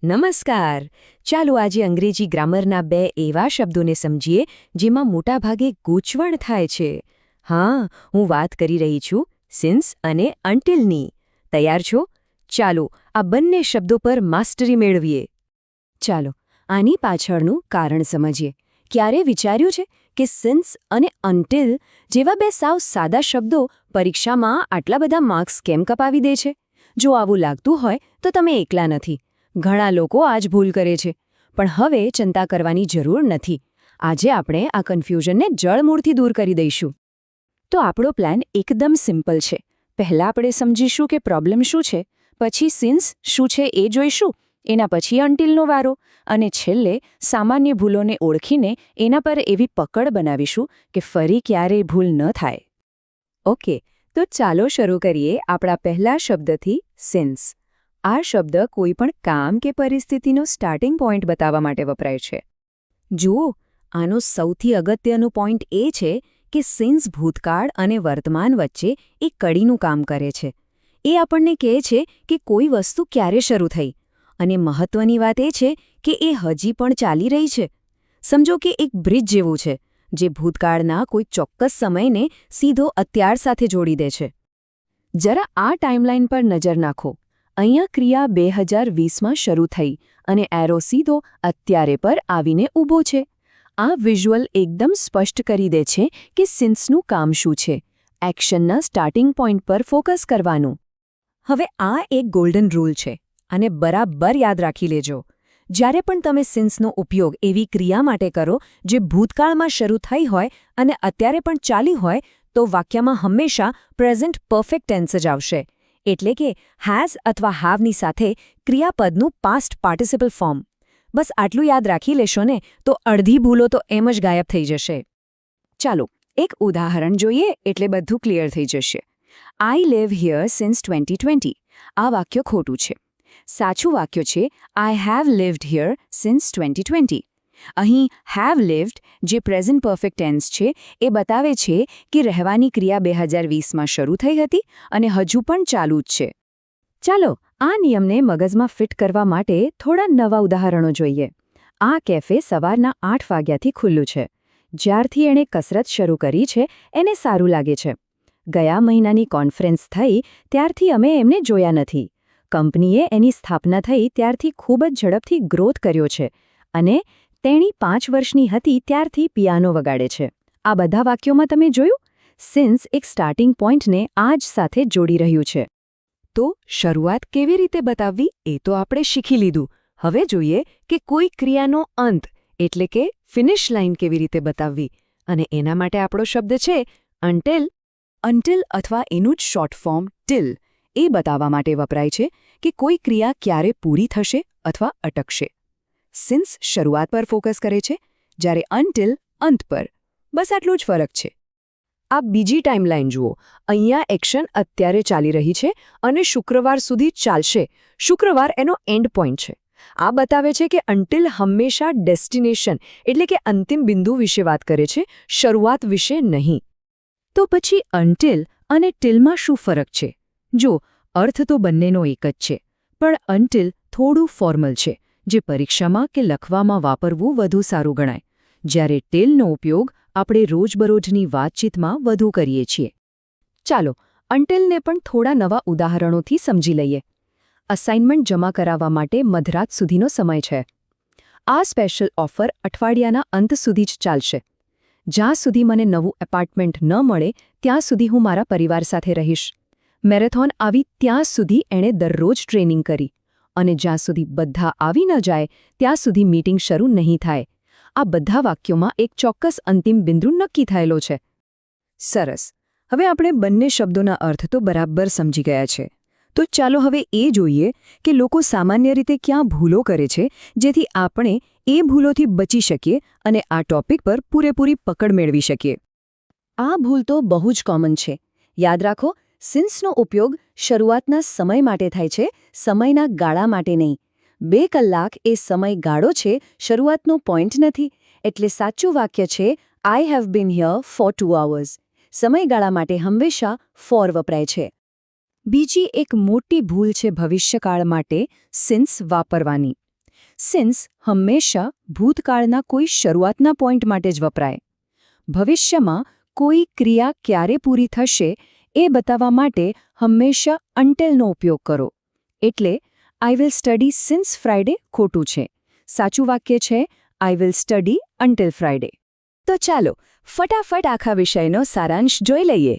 નમસ્કાર. ચાલો આજે અંગ્રેજી ગ્રામરના બે એવા શબ્દોને સમજીએ જેમાં મોટાભાગે ગૂંચવણ થાય છે. હા, હું વાત કરી રહી છું સિન્સ અને અન્ટિલની. તૈયાર છો? ચાલો આ બંને શબ્દો પર માસ્ટરી મેળવીએ. ચાલો આની પાછળનું કારણ સમજીએ. ક્યારે વિચાર્યું છે કે સિન્સ અને અન્ટિલ જેવા બે સાવ સાદા શબ્દો પરીક્ષામાં આટલા બધા માર્ક્સ કેમ કપાવી દે છે? જો આવું લાગતું હોય તો તમે એકલા નથી. ઘણા લોકો આ જ ભૂલ કરે છે. પણ હવે ચિંતા કરવાની જરૂર નથી. આજે આપણે આ કન્ફ્યુઝનને જડમૂળથી દૂર કરી દઈશું. તો આપણો પ્લાન એકદમ સિમ્પલ છે. પહેલાં આપણે સમજીશું કે પ્રોબ્લેમ શું છે, પછી સિન્સ શું છે એ જોઈશું, એના પછી અન્ટિલનો વારો, અને છેલ્લે સામાન્ય ભૂલોને ઓળખીને એના પર એવી પકડ બનાવીશું કે ફરી ક્યારેય ભૂલ ન થાય. ઓકે, તો ચાલો શરૂ કરીએ આપણા પહેલા શબ્દથી, સિન્સ. આ શબ્દ કોઈપણ કામ કે પરિસ્થિતિનો સ્ટાર્ટિંગ પોઈન્ટ બતાવવા માટે વપરાય છે. જુઓ, આનો સૌથી અગત્યનો પોઈન્ટ એ છે કે સિન્સ ભૂતકાળ અને વર્તમાન વચ્ચે એક કડીનું કામ કરે છે. એ આપણને કહે છે કે કોઈ વસ્તુ ક્યારે શરૂ થઈ, અને મહત્વની વાત એ છે કે એ હજી પણ ચાલી રહી છે. સમજો કે એક બ્રિજ જેવું છે જે ભૂતકાળના કોઈ ચોક્કસ સમયને સીધો અત્યાર સાથે જોડી દે છે. જરા આ ટાઈમલાઈન પર નજર નાખો. અહીંયા ક્રિયા 2020માં શરૂ થઈ અને એરો સીધો અત્યારે પર આવીને ઊભો છે. આ વિઝ્યુઅલ એકદમ સ્પષ્ટ કરી દે છે કે સિન્સનું કામ શું છે. એક્શનના સ્ટાર્ટિંગ પોઈન્ટ પર ફોકસ કરવાનું. હવે આ એક ગોલ્ડન રૂલ છે, અને બરાબર યાદ રાખી લેજો. જ્યારે પણ તમે સિન્સનો ઉપયોગ એવી ક્રિયા માટે કરો જે ભૂતકાળમાં શરૂ થઈ હોય અને અત્યારે પણ ચાલી હોય, તો વાક્યમાં હંમેશા પ્રેઝન્ટ પરફેક્ટ ટેન્સ જ આવશે. એટલે કે હેઝ અથવા હાવની સાથે ક્રિયાપદનું પાસ્ટ પાર્ટિસિપલ ફોર્મ. બસ આટલું યાદ રાખી લેશો ને તો અડધી ભૂલો તો એમ જ ગાયબ થઈ જશે. ચાલો એક ઉદાહરણ જોઈએ એટલે બધું ક્લિયર થઈ જશે. I live here since 2020. આ વાક્ય ખોટું છે. સાચું વાક્ય છે આઈ હેવ લિવ્ડ હિયર સિન્સ 2020. અહીં હેવ લિવ્ડ, જે પ્રેઝન્ટ પરફેક્ટ ટેન્સ છે, એ બતાવે છે કે રહેવાની ક્રિયા 2020માં શરૂ થઈ હતી અને હજુ પણ ચાલુ જ છે. ચાલો આ નિયમને મગજમાં ફિટ કરવા માટે થોડા નવા ઉદાહરણો જોઈએ. આ કેફે સવારના 8 વાગ્યાથી ખુલ્લું છે. જ્યારથી એણે કસરત શરૂ કરી છે એને સારું લાગે છે. ગયા મહિનાની કોન્ફરન્સ થઈ ત્યારથી અમે એમને જોયા નથી. કંપનીએ એની સ્થાપના થઈ ત્યારથી ખૂબ જ ઝડપથી ગ્રોથ કર્યો છે, અને તેણી 5 વર્ષની હતી ત્યારથી પિયાનો વગાડે છે. આ બધા વાક્યોમાં તમે જોયું, સિન્સ એક સ્ટાર્ટિંગ પોઈન્ટને આજ સાથે જોડી રહ્યું છે. તો શરૂઆત કેવી રીતે બતાવવી એ તો આપણે શીખી લીધું. હવે જોઈએ કે કોઈ ક્રિયાનો અંત એટલે કે ફિનિશ લાઇન કેવી રીતે બતાવવી, અને એના માટે આપણો શબ્દ છે અન્ટિલ. અન્ટિલ અથવા એનું જ શોર્ટ ફોર્મ ટિલ એ બતાવવા માટે વપરાય છે કે કોઈ ક્રિયા ક્યારે પૂરી થશે અથવા અટકશે. સિન્સ શરૂઆત પર ફોકસ કરે છે, જ્યારે અન્ટિલ અંત પર. બસ આટલું જ ફરક છે. આ બીજી ટાઈમલાઈન જુઓ. અહીંયા એક્શન અત્યારે ચાલી રહી છે અને શુક્રવાર સુધી ચાલશે. શુક્રવાર એનો એન્ડ પોઈન્ટ છે. આ બતાવે છે કે અન્ટિલ હંમેશા ડેસ્ટિનેશન એટલે કે અંતિમ બિંદુ વિશે વાત કરે છે, શરૂઆત વિશે નહીં. તો પછી અન્ટિલ અને ટિલમાં શું ફરક છે? જો, અર્થ તો બંનેનો એક જ છે, પણ અન્ટિલ થોડું ફોર્મલ છે, જે પરીક્ષામાં કે લખવામાં વાપરવું વધુ સારું ગણાય, જ્યારે ટિલનો ઉપયોગ આપણે રોજબરોજની વાતચીતમાં વધુ કરીએ છીએ. ચાલો અન્ટિલને પણ થોડા નવા ઉદાહરણોથી સમજી લઈએ. અસાઇનમેન્ટ જમા કરાવવા માટે મધરાત સુધીનો સમય છે. આ સ્પેશિયલ ઓફર અઠવાડિયાના અંત સુધી જ ચાલશે. જ્યાં સુધી મને નવું એપાર્ટમેન્ટ ન મળે ત્યાં સુધી હું મારા પરિવાર સાથે રહીશ. મેરેથોન આવી ત્યાં સુધી એણે દરરોજ ટ્રેનિંગ કરી, અને જ્યાં સુધી બધા આવી ન જાય ત્યાં સુધી મીટિંગ શરૂ નહીં થાય. આ બધા વાક્યોમાં એક ચોક્કસ અંતિમ બિંદુ નક્કી થયેલો છે. સરસ. હવે આપણે બંને શબ્દોના અર્થ તો બરાબર સમજી ગયા છે. તો ચાલો હવે એ જોઈએ કે લોકો સામાન્ય રીતે ક્યાં ભૂલો કરે છે, જેથી આપણે એ ભૂલોથી બચી શકીએ અને આ ટોપિક પર પૂરેપૂરી પકડ મેળવી શકીએ. આ ભૂલ તો બહુ જ કોમન છે. યાદ રાખો, સિન્સનો ઉપયોગ શરૂઆતના સમય માટે થાય છે, સમયના ગાળા માટે નહીં. 2 કલાક એ સમય ગાળો છે, શરૂઆતનો પોઈન્ટ નથી. એટલે સાચું વાક્ય છે I have been here for 2 hours. સમયગાળા માટે હંમેશા ફોર વપરાય છે. બીજી એક મોટી ભૂલ છે ભવિષ્યકાળ માટે સિન્સ વાપરવાની. સિન્સ હંમેશા ભૂતકાળના કોઈ શરૂઆતના પોઈન્ટ માટે જ વપરાય. ભવિષ્યમાં કોઈ ક્રિયા ક્યારે પૂરી થશે એ બતાવવા માટે હંમેશા અન્ટિલનો ઉપયોગ કરો. એટલે I will study since Friday ખોટું છે. સાચું વાક્ય છે I will study until Friday. તો ચાલો ફટાફટ આખા વિષયનો સારાંશ જોઈ લઈએ.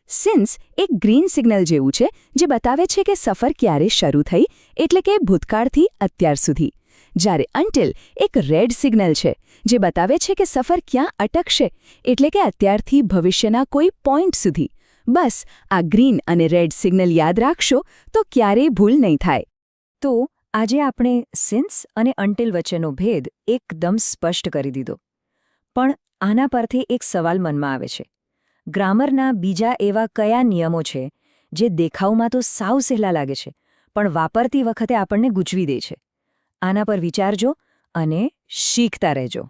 સિન્સ એક ગ્રીન સિગ્નલ જેવું છે જે બતાવે છે કે સફર ક્યારે શરૂ થઈ, એટલે કે ભૂતકાળથી અત્યાર સુધી. જ્યારે અન્ટિલ એક રેડ સિગ્નલ છે જે બતાવે છે કે સફર ક્યાં અટકશે, એટલે કે અત્યારથી ભવિષ્યના કોઈ પોઈન્ટ સુધી. બસ આ ગ્રીન અને રેડ સિગ્નલ યાદ રાખશો તો ક્યારેય ભૂલ નહીં થાય. તો આજે આપણે સિન્સ અને અન્ટિલ વચ્ચેનો ભેદ એકદમ સ્પષ્ટ કરી દીધો. પણ આના પરથી એક સવાલ મનમાં આવે છે. ગ્રામરના બીજા એવા કયા નિયમો છે જે દેખાવમાં તો સાવ સહેલા લાગે છે પણ વાપરતી વખતે આપણને ગૂંચવી દે છે? આના પર વિચારજો અને શીખતા રહેજો.